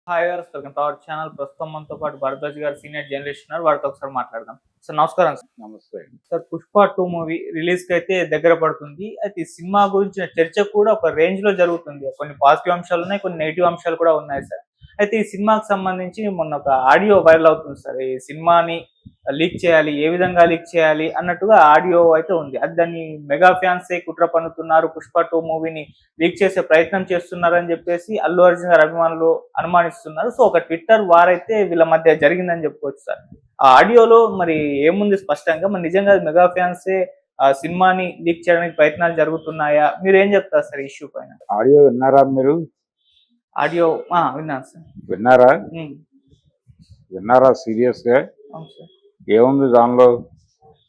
Hi గారు, welcome to our channel. ప్రస్తుతం మనతో పాటు భరద్వాజ్ గారు సీనియర్ జర్నలిస్ట్ ఉన్నారు. వారితో ఒకసారి మాట్లాడదాం. సార్ నమస్కారం. సార్ నమస్తే. సార్, పుష్ప 2 మూవీ రిలీజ్ కి అయితే దగ్గర పడుతుంది. అయితే ఈ సినిమా గురించిన చర్చ కూడా ఒక రేంజ్ లో జరుగుతుంది. కొన్ని పాజిటివ్ అంశాలు ఉన్నాయి, కొన్ని నెగిటివ్ అంశాలు కూడా ఉన్నాయి సార్. అయితే ఈ సినిమాకి సంబంధించి మొన్న ఒక ఆడియో వైరల్ అవుతుంది సార్. ఈ సినిమాని లీక్ చేయాలి, ఏ విధంగా లీక్ చేయాలి అన్నట్టుగా ఆడియో అయితే ఉంది. అది దాన్ని మెగా ఫ్యాన్సే కుట్ర పన్నుతున్నారు, పుష్ప 2 మూవీని లీక్ చేసే ప్రయత్నం చేస్తున్నారని చెప్పేసి అల్లు అర్జున్ గారి అభిమానులు అనుమానిస్తున్నారు. సో ఒక ట్విట్టర్ వారైతే వీళ్ళ మధ్య జరిగిందని చెప్పుకోవచ్చు సార్. ఆ ఆడియోలో మరి ఏముంది స్పష్టంగా? మరి నిజంగా మెగా ఫ్యాన్సే ఆ సినిమాని లీక్ చేయడానికి ప్రయత్నాలు జరుగుతున్నాయా? మీరు ఏం చెప్తారు సార్ ఇష్యూ పైన? ఆడియో విన్నారా మీరు? ఆడియో విన్నాను సార్. విన్నారా? ఉమ్, విన్నారా సీరియస్ గా? అవును సార్. ఏముంది దానిలో?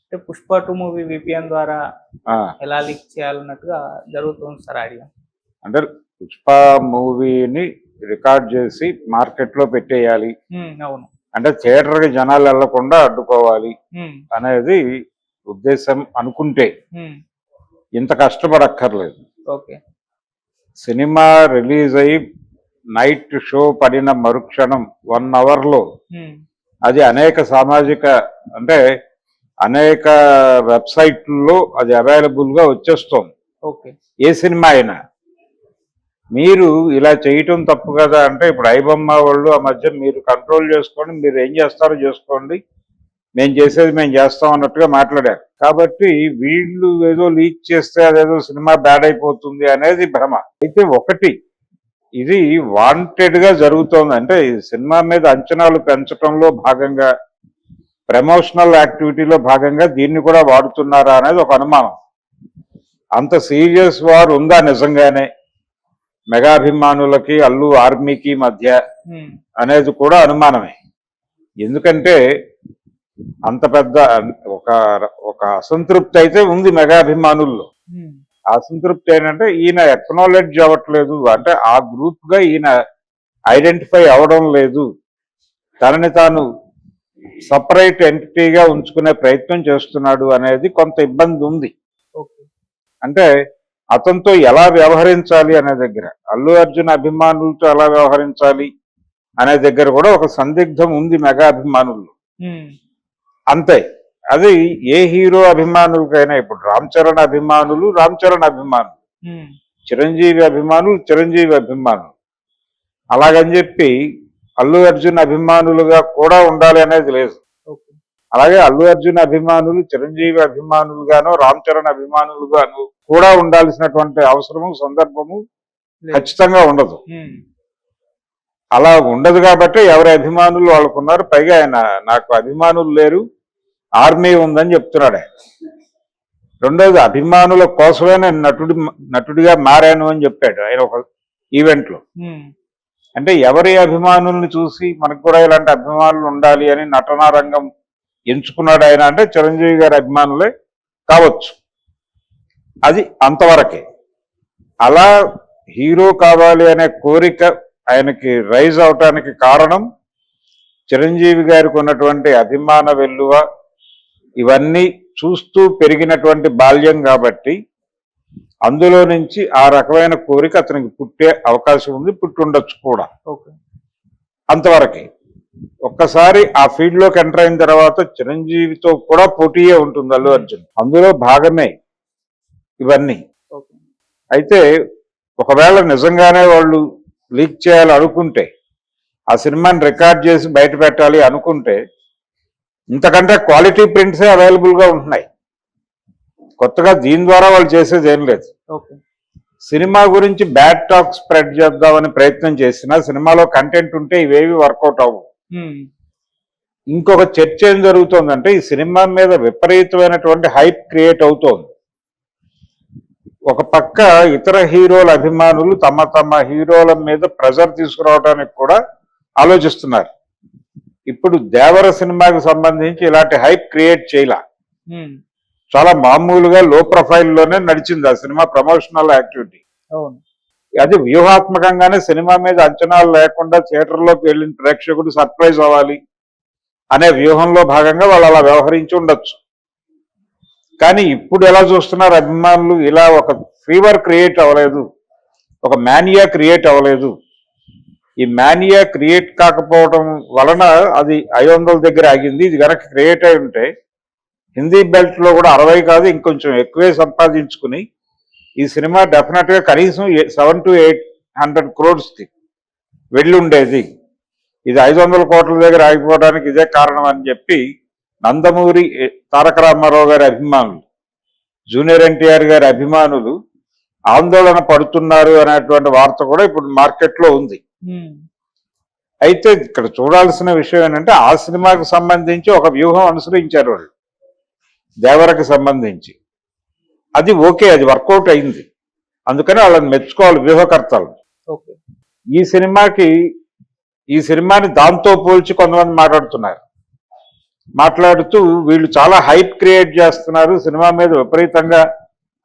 అంటే పుష్ప 2 మూవీ విపిఎన్ ద్వారా ఆ, ఎలా లీక్ చేయాలన్నట్టుగా జరుగుతుంది సార్ ఆడియో. అంటే పుష్ప మూవీని రికార్డ్ చేసి మార్కెట్ లో పెట్టేయాలి, అవును. అంటే థియేటర్ కి జనాలు వెళ్లకుండా అడ్డుకోవాలి ఉమ్, అనేది ఉద్దేశం అనుకుంటే ఉమ్, ఇంత కష్టపడక్కర్లేదు. ఓకే. సినిమా రిలీజ్ అయ్యి నైట్ షో పడిన మరుక్షణం 1 అవర్ లో ఉమ్, అది అనేక సామాజిక అంటే అనేక వెబ్సైట్లలో అది అవైలబుల్ గా వచ్చేస్తోంది. ఓకే. ఏ సినిమా అయినా మీరు ఇలా చేయటం తప్పు కదా అంటే, ఇప్పుడు ఐబొమ్మ వాళ్ళు ఆ మధ్య మీరు కంట్రోల్ చేసుకోండి, మీరు ఏం చేస్తారో చేసుకోండి, మేము చేసేది మేము చేస్తాం అన్నట్టుగా మాట్లాడారు. కాబట్టి వీళ్ళు ఏదో లీక్ చేస్తే అదేదో సినిమా బ్యాడ్ అయిపోతుంది అనేది భ్రమ. అయితే ఒకటి, ఇది వాంటెడ్ గా జరుగుతోంది. అంటే ఈ సినిమా మీద అంచనాలు పెంచడంలో భాగంగా, ప్రమోషనల్ యాక్టివిటీలో భాగంగా దీన్ని కూడా వాడుతున్నారా అనేది ఒక అనుమానం. అంత సీరియస్ వార్ ఉందా నిజంగానే మెగాభిమానులకి అల్లు ఆర్మీకి మధ్య ఉమ్, అనేది కూడా అనుమానమే. ఎందుకంటే అంత పెద్ద ఒక ఒక అసంతృప్తి అయితే ఉంది మెగాభిమానుల్లో. ఉమ్, అసంతృప్తి ఏంటంటే ఈయన ఎక్నాలెడ్జ్ అవ్వట్లేదు, అంటే ఆ గ్రూప్ గా ఈయన ఐడెంటిఫై అవడం లేదు, తనని తాను సపరేట్ ఎంటిటీగా ఉంచుకునే ప్రయత్నం చేస్తున్నాడు అనేది కొంత ఇబ్బంది ఉంది. ఓకే. అంటే అతనితో ఎలా వ్యవహరించాలి అనే దగ్గర, అల్లు అర్జున్ అభిమానులతో ఎలా వ్యవహరించాలి అనే దగ్గర కూడా ఒక సందిగ్ధం ఉంది మెగా అభిమానుల్లో. ఉమ్, అంతే. అది ఏ హీరో అభిమానులకైనా, ఇప్పుడు రామ్ చరణ్ అభిమానులు రామ్ చరణ్ అభిమానులు, ఉమ్, చిరంజీవి అభిమానులు చిరంజీవి అభిమానులు, అలాగని చెప్పి అల్లు అర్జున్ అభిమానులుగా కూడా ఉండాలి అనేది లేదు. ఓకే. అలాగే అల్లు అర్జున్ అభిమానులు చిరంజీవి అభిమానులుగానో రామ్ చరణ్ అభిమానులుగాను కూడా ఉండాల్సినటువంటి అవసరము సందర్భము లేదు. ఖచ్చితంగా ఉండదు. ఉమ్, అలా ఉండదు కాబట్టి ఎవరి అభిమానులు వాళ్ళకున్నారు. పైగా ఆయన నాకు అభిమానులు లేరు, ఆర్మీ ఉందని చెప్తున్నాడు ఆయన. రెండోది, అభిమానుల కోసమే నేను నటుడిగా మారాను అని చెప్పాడు ఆయన ఒక ఈవెంట్ లో. ఉమ్, అంటే ఎవరి అభిమానుల్ని చూసి మనకు కూడా ఇలాంటి అభిమానులు ఉండాలి అని నటనా రంగం ఎంచుకున్నాడు ఆయన అంటే చిరంజీవి గారి అభిమానులే కావచ్చు. అది అంతవరకే. అలా హీరో కావాలి అనే కోరిక ఆయనకి రైజ్ అవటానికి కారణం చిరంజీవి గారికి ఉన్నటువంటి అభిమాన వెల్లువ, ఇవన్నీ చూస్తూ పెరిగినటువంటి బాల్యం కాబట్టి అందులో నుంచి ఆ రకమైన కోరిక అతనికి పుట్టే అవకాశం ఉంది, పుట్టుండొచ్చు కూడా. ఓకే. అంతవరకే. ఒక్కసారి ఆ ఫీల్డ్ లోకి ఎంటర్ అయిన తర్వాత చిరంజీవితో కూడా పోటీయే ఉంటుంది అల్లు అర్జున్, అందులో భాగమే ఇవన్నీ. ఓకే. అయితే ఒకవేళ నిజంగానే వాళ్ళు లీక్ చేయాలి అనుకుంటే, ఆ సినిమాని రికార్డ్ చేసి బయట పెట్టాలి అనుకుంటే, ఇంతకంటే క్వాలిటీ ప్రింట్సే అవైలబుల్ గా ఉంటున్నాయి. కొత్తగా దీని ద్వారా వాళ్ళు చేసేది ఏం లేదు. ఓకే. సినిమా గురించి బ్యాడ్ టాక్ స్ప్రెడ్ చేద్దామని ప్రయత్నం చేసినా సినిమాలో కంటెంట్ ఉంటే ఇవేవి వర్కౌట్ అవ్వవు. ఉమ్, ఇంకొక చర్చ ఏం జరుగుతోందంటే, ఈ సినిమా మీద విపరీతమైనటువంటి హైప్ క్రియేట్ అవుతోంది. ఒక పక్క ఇతర హీరోల అభిమానులు తమ తమ హీరోల మీద ప్రెజర్ తీసుకురావడానికి కూడా ఆలోచిస్తున్నారు. ఇప్పుడు దేవర సినిమాకి సంబంధించి ఇలాంటి హైప్ క్రియేట్ చేయాల, ఉమ్, చాలా మామూలుగా లో ప్రొఫైల్లోనే నడిచింది ఆ సినిమా ప్రమోషనల్ యాక్టివిటీ. అవును. అది వ్యూహాత్మకంగానే సినిమా మీద అంచనాలు లేకుండా థియేటర్లోకి వెళ్ళిన ప్రేక్షకుడు సర్ప్రైజ్ అవ్వాలి అనే వ్యూహంలో భాగంగా వాళ్ళు అలా వ్యవహరించి ఉండొచ్చు. కానీ ఇప్పుడు ఎలా చూస్తున్నారు అభిమానులు, ఇలా ఒక ఫీవర్ క్రియేట్ అవ్వలేదు, ఒక మానియా క్రియేట్ అవ్వలేదు. ఈ మానియా క్రియేట్ కాకపోవడం వలన అది 500 దగ్గర ఆగింది. ఇది కనుక క్రియేట్ అయి ఉంటే హిందీ బెల్ట్ లో కూడా 60 కాదు ఇంకొంచెం ఎక్కువే సంపాదించుకుని ఈ సినిమా డెఫినెట్ గా కనీసం 700 to 800 crores వెళ్ళి ఉండేది. ఇది 500 కోట్ల దగ్గర ఆగిపోవడానికి ఇదే కారణం అని చెప్పి నందమూరి తారక రామారావు గారి అభిమానులు, జూనియర్ ఎన్టీఆర్ గారి అభిమానులు ఆందోళన పడుతున్నారు అనేటువంటి వార్త కూడా ఇప్పుడు మార్కెట్లో ఉంది. అయితే ఇక్కడ చూడాల్సిన విషయం ఏంటంటే ఆ సినిమాకు సంబంధించి ఒక వ్యూహం అనుసరించారు వాళ్ళు దేవరకు సంబంధించి. అది ఓకే, అది వర్కౌట్ అయింది. అందుకని వాళ్ళని మెచ్చుకోవాలి వ్యూహకర్తలు. ఈ సినిమాని దాంతో పోల్చి కొంతమంది మాట్లాడుతూ వీళ్ళు చాలా హైప్ క్రియేట్ చేస్తున్నారు, సినిమా మీద విపరీతంగా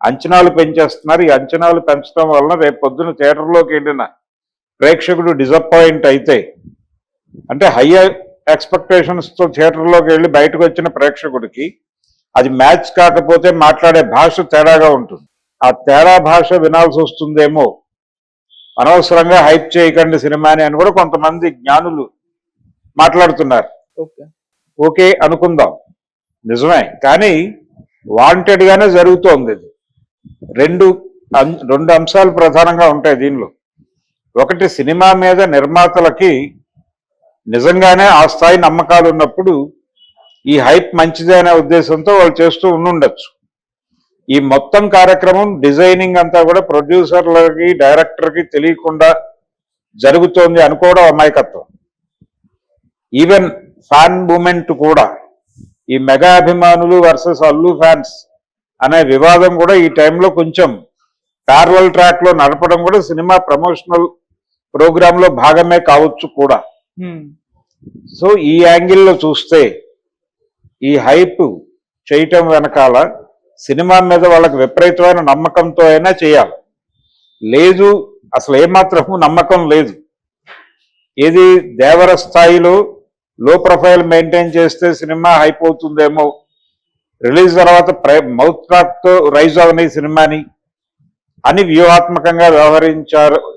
అంచనాలు పెంచేస్తున్నారు. ఈ అంచనాలు పెంచడం వలన రేపు పొద్దున థియేటర్లోకి వెళ్ళిన ప్రేక్షకుడు డిసప్పాయింట్ అయితే, అంటే హై ఎక్స్పెక్టేషన్స్తో థియేటర్లోకి వెళ్ళి బయటకు వచ్చిన ప్రేక్షకుడికి అది మ్యాచ్ కాకపోతే మాట్లాడే భాష తేడాగా ఉంటుంది. ఆ తేడా భాష వినాల్సి వస్తుందేమో, అనవసరంగా హైప్ చేయకండి సినిమాని అని కూడా కొంతమంది జ్ఞానులు మాట్లాడుతున్నారు. ఓకే అనుకుందాం, నిజమే. కానీ వాంటెడ్ గానే జరుగుతోంది. ఇది రెండు అంశాలు ప్రధానంగా ఉంటాయి దీనిలో. ఒకటి, సినిమా మీద నిర్మాతలకి నిజంగానే ఆ స్థాయి నమ్మకాలు ఉన్నప్పుడు ఈ హైప్ మంచిదే అనే ఉద్దేశంతో వాళ్ళు చేస్తూ ఉండొచ్చు. ఈ మొత్తం కార్యక్రమం డిజైనింగ్ అంతా కూడా ప్రొడ్యూసర్లకి డైరెక్టర్కి తెలియకుండా జరుగుతోంది అనుకోవడం అమాయకత్వం. ఈవెన్ ఫ్యాన్ మూమెంట్ కూడా, ఈ మెగా అభిమానులు వర్సెస్ అల్లు ఫ్యాన్స్ అనే వివాదం కూడా ఈ టైంలో కొంచెం ప్యారలల్ ట్రాక్ లో నడపడం కూడా సినిమా ప్రమోషనల్ ప్రోగ్రామ్ లో భాగమే కావచ్చు కూడా. సో ఈ యాంగిల్లో చూస్తే ఈ హైప్ చేయటం వెనకాల సినిమా మీద వాళ్ళకి విపరీతమైన నమ్మకంతో అయినా చేయాలి. లేదు, అసలు ఏమాత్రము నమ్మకం లేదు. ఏది దేవర స్థాయిలో లో ప్రొఫైల్ మెయింటైన్ చేస్తే సినిమా హైప్ అవుతుందేమో, రిలీజ్ తర్వాత మౌత్ టాక్ తో రైజ్ అవని సినిమాని అని వ్యూహాత్మకంగా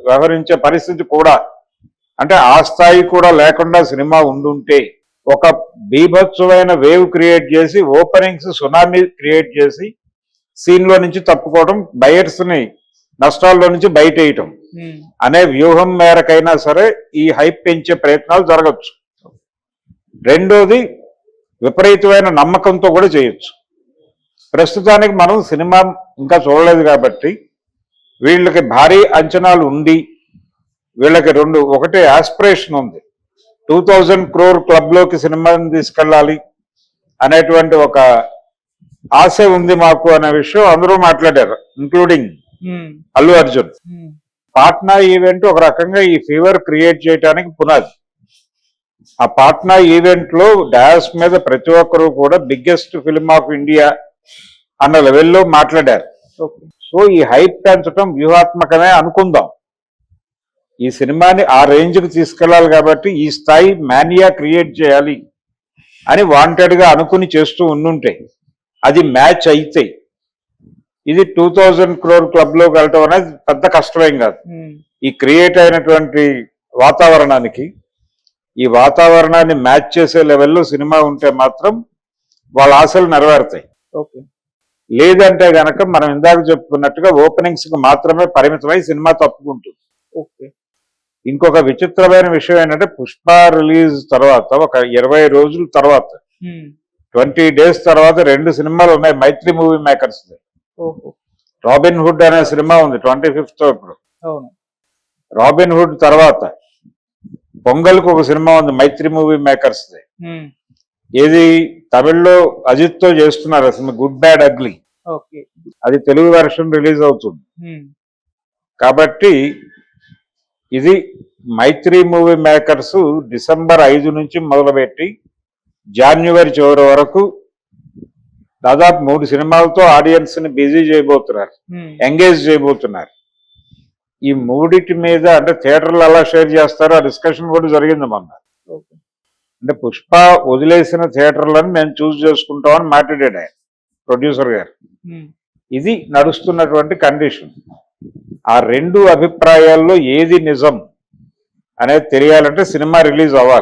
వ్యవహరించే పరిస్థితి కూడా, అంటే ఆ స్థాయి కూడా లేకుండా సినిమా ఉండుంటే ఒక బీభత్సమైన వేవ్ క్రియేట్ చేసి, ఓపెనింగ్స్ సునామీ క్రియేట్ చేసి సీన్ లో నుంచి తప్పుకోవడం, బయర్స్ ని నష్టాల్లో నుంచి బయటేయటం అనే వ్యూహం మేరకైనా సరే ఈ హైప్ పెంచే ప్రయత్నాలు జరగచ్చు. రెండోది, విపరీతమైన నమ్మకంతో కూడా చేయొచ్చు. ప్రస్తుతానికి మనం సినిమా ఇంకా చూడలేదు కాబట్టి వీళ్ళకి భారీ అంచనాలు ఉండి, వీళ్ళకి ఒకటి ఆస్పిరేషన్ ఉంది, 2000 crore క్లబ్లోకి సినిమాని తీసుకెళ్ళాలి అనేటువంటి ఒక ఆశ ఉంది మాకు అనే విషయం అందరూ మాట్లాడారు, ఇంక్లూడింగ్ అల్లు అర్జున్. పాట్నా ఈవెంట్ ఒక రకంగా ఈ ఫీవర్ క్రియేట్ చేయడానికి పునాది. ఆ పాట్నా ఈవెంట్ లో డాస్ మీద ప్రతి ఒక్కరూ కూడా బిగ్గెస్ట్ ఫిల్మ్ ఆఫ్ ఇండియా అన్న లెవెల్లో మాట్లాడారు. సో ఈ హైప్ పెంచడం వ్యూహాత్మకమే అనుకుందాం. ఈ సినిమాని ఆ రేంజ్కి తీసుకెళ్లాలి కాబట్టి ఈ స్థాయి మానియా క్రియేట్ చేయాలి అని వాంటెడ్ గా అనుకుని చేస్తూ ఉండుంటే, అది మ్యాచ్ అయితే ఇది 2000 crore క్లబ్లోకి వెళ్ళటం అనేది పెద్ద కష్టమేం కాదు. ఈ క్రియేట్ అయినటువంటి వాతావరణానికి, ఈ వాతావరణాన్ని మ్యాచ్ చేసే లెవెల్లో సినిమా ఉంటే మాత్రం వాళ్ళ ఆశలు నెరవేరుతాయి. లేదంటే గనక మనం ఇందాక చెప్పుకున్నట్టుగా ఓపెనింగ్స్ కి మాత్రమే పరిమితమై సినిమా తప్పుకుంటుంది. ఇంకొక విచిత్రమైన విషయం ఏంటంటే, పుష్ప రిలీజ్ తర్వాత ఒక 20 రోజుల తర్వాత 20 days తర్వాత 2 సినిమాలు ఉన్నాయి మైత్రి మూవీ మేకర్స్. రాబిన్ హుడ్ అనే సినిమా ఉంది 25th ఇప్పుడు. రాబిన్ హుడ్ తర్వాత పొంగల్కి ఒక సినిమా ఉంది మైత్రి మూవీ మేకర్స్. ఏది తమిళ్లో అజిత్ తో చేస్తున్నారు అసలు, గుడ్ బ్యాడ్ అగ్లీ. అది తెలుగు వెర్షన్ రిలీజ్ అవుతుంది. కాబట్టి ఇది మైత్రి మూవీ మేకర్స్ డిసెంబర్ 5 నుంచి మొదలుపెట్టి జాన్యువరి చివరి వరకు దాదాపు 3 సినిమాలతో ఆడియన్స్ ని బిజీ చేయబోతున్నారు, ఎంగేజ్ చేయబోతున్నారు. ఈ మూడిటి మీద అంటే థియేటర్లు ఎలా షేర్ చేస్తారో ఆ డిస్కషన్ కూడా జరిగింది మొన్న. అంటే పుష్ప వదిలేసిన థియేటర్లను మేము చూస్ చేసుకుంటామని మాట్లాడాడు ఆయన, ప్రొడ్యూసర్ గారు. ఇది నడుస్తున్నటువంటి కండిషన్. ఆ 2 అభిప్రాయాల్లో ఏది నిజం అనేది తెలియాలంటే సినిమా రిలీజ్ అవ్వాలి.